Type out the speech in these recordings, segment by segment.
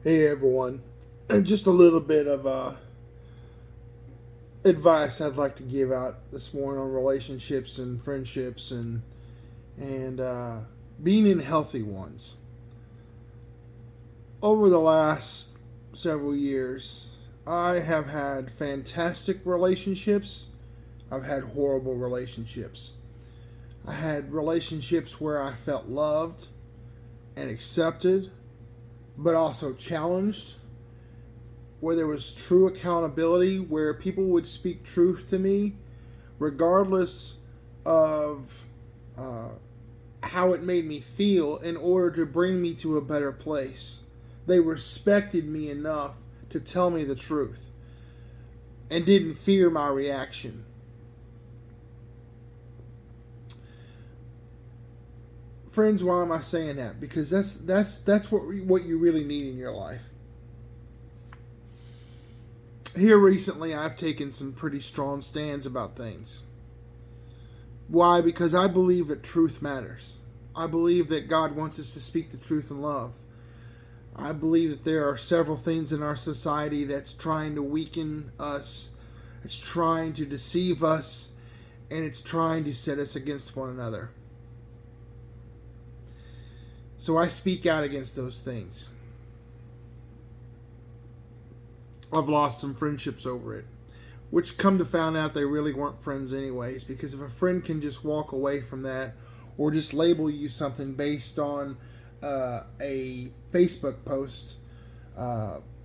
Hey everyone, just a little bit of advice I'd like to give out this morning on relationships and friendships and being in healthy ones. Over the last several years, I have had fantastic relationships. I've had horrible relationships. I had relationships where I felt loved and accepted, but also challenged, where there was true accountability, where people would speak truth to me, regardless of uh, how it made me feel, in order to bring me to a better place. They respected me enough to tell me the truth and didn't fear my reaction. Friends, why am I saying that? Because that's what you really need in your life. Here recently, I've taken some pretty strong stands about things. Why? Because I believe that truth matters. I believe that God wants us to speak the truth in love. I believe that there are several things in our society that's trying to weaken us, it's trying to deceive us, and it's trying to set us against one another. So I speak out against those things. I've lost some friendships over it, which come to find out they really weren't friends anyways, because if a friend can just walk away from that or just label you something based on a Facebook post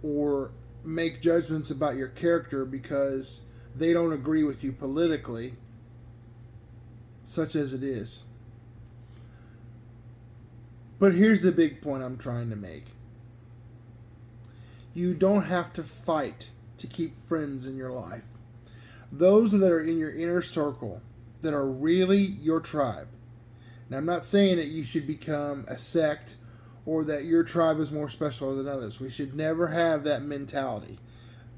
or make judgments about your character because they don't agree with you politically, such as it is. But here's the big point I'm trying to make. You don't have to fight to keep friends in your life. Those that are in your inner circle, that are really your tribe. Now, I'm not saying that you should become a sect or that your tribe is more special than others. We should never have that mentality.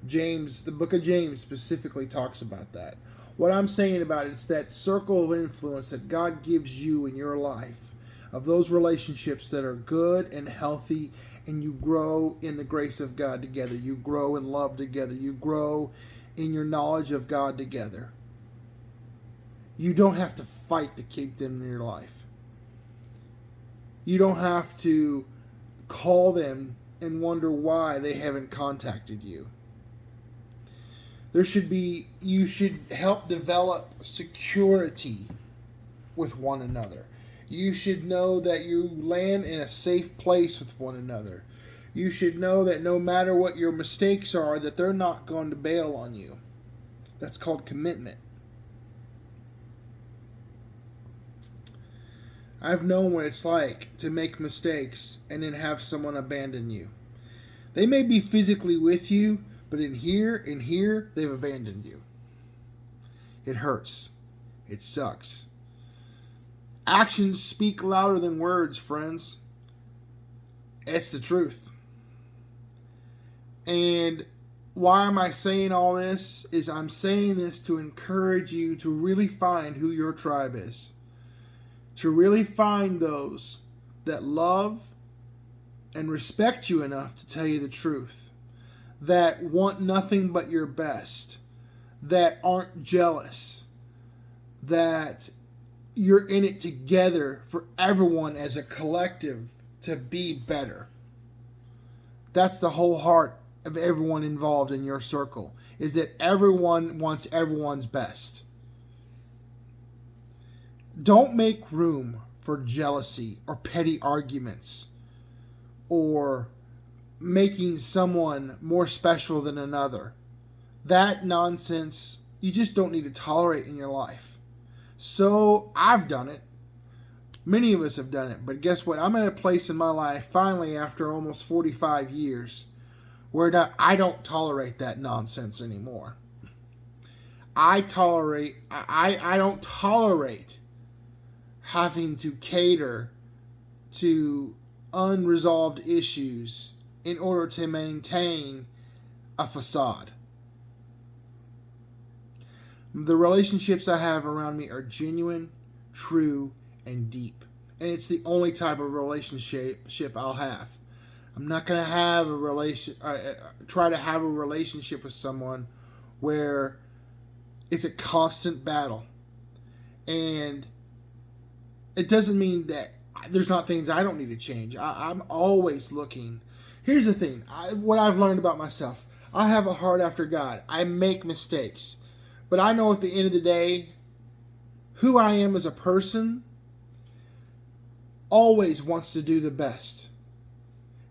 James, the book of James specifically talks about that. What I'm saying about it is that circle of influence that God gives you in your life, of those relationships that are good and healthy, and you grow in the grace of God together. You grow in love together. You grow in your knowledge of God together. You don't have to fight to keep them in your life. You don't have to call them and wonder why they haven't contacted you. You should help develop security with one another. You should know that you land in a safe place with one another. You should know that no matter what your mistakes are, that they're not going to bail on you. That's called commitment. I've known what it's like to make mistakes and then have someone abandon you. They may be physically with you, but in here, they've abandoned you. It hurts. It sucks. Actions speak louder than words, friends. It's the truth. And why am I saying all this? Is I'm saying this to encourage you to really find who your tribe is. To really find those that love and respect you enough to tell you the truth. That want nothing but your best. That aren't jealous. That you're in it together for everyone as a collective to be better. That's the whole heart of everyone involved in your circle, is that everyone wants everyone's best. Don't make room for jealousy or petty arguments or making someone more special than another. That nonsense you just don't need to tolerate in your life. So I've done it. Many of us have done it. But guess what? I'm at a place in my life, finally, after almost 45 years, where I don't tolerate that nonsense anymore. I don't tolerate having to cater to unresolved issues in order to maintain a facade. The relationships I have around me are genuine, true, and deep. And it's the only type of relationship I'll have. I'm not going to have a try to have a relationship with someone where it's a constant battle. And it doesn't mean that there's not things I don't need to change. I'm always looking. Here's the thing. What I've learned about myself. I have a heart after God. I make mistakes. But I know at the end of the day, who I am as a person always wants to do the best.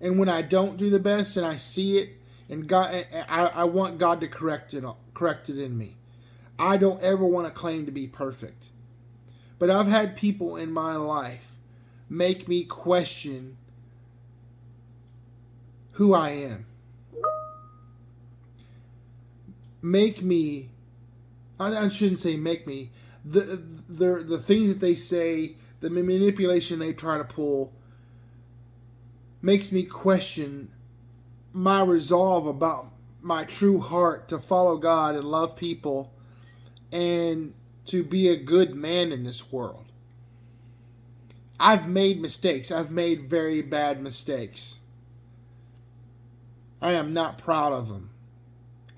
And when I don't do the best and I see it, and God, I want God to correct it in me. I don't ever want to claim to be perfect. But I've had people in my life make me question who I am. Make me, I shouldn't say make me, the things that they say, the manipulation they try to pull, makes me question my resolve about my true heart to follow God and love people and to be a good man in this world. I've made mistakes. I've made very bad mistakes. I am not proud of them.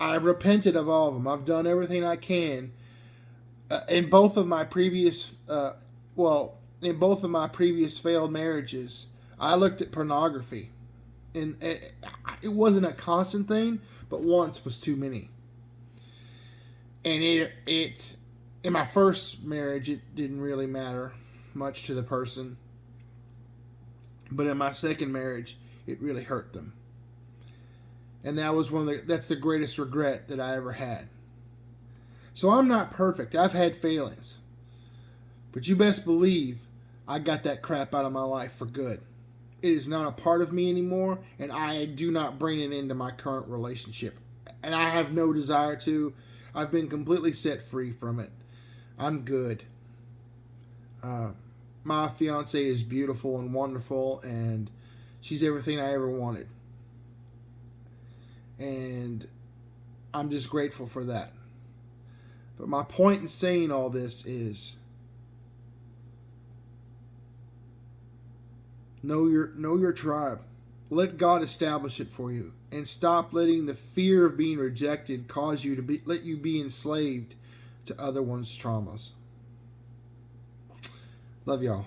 I've repented of all of them. I've done everything I can. In both of my previous failed marriages, I looked at pornography. And it wasn't a constant thing, but once was too many. And it in my first marriage, it didn't really matter much to the person. But in my second marriage, it really hurt them. And that was that's the greatest regret that I ever had. So I'm not perfect. I've had failings. But you best believe I got that crap out of my life for good. It is not a part of me anymore, and I do not bring it into my current relationship. And I have no desire to. I've been completely set free from it. I'm good. My fiance is beautiful and wonderful, and she's everything I ever wanted. And I'm just grateful for that. But my point in saying all this is know your tribe. Let God establish it for you, and stop letting the fear of being rejected cause you to let you be enslaved to other one's traumas. Love y'all.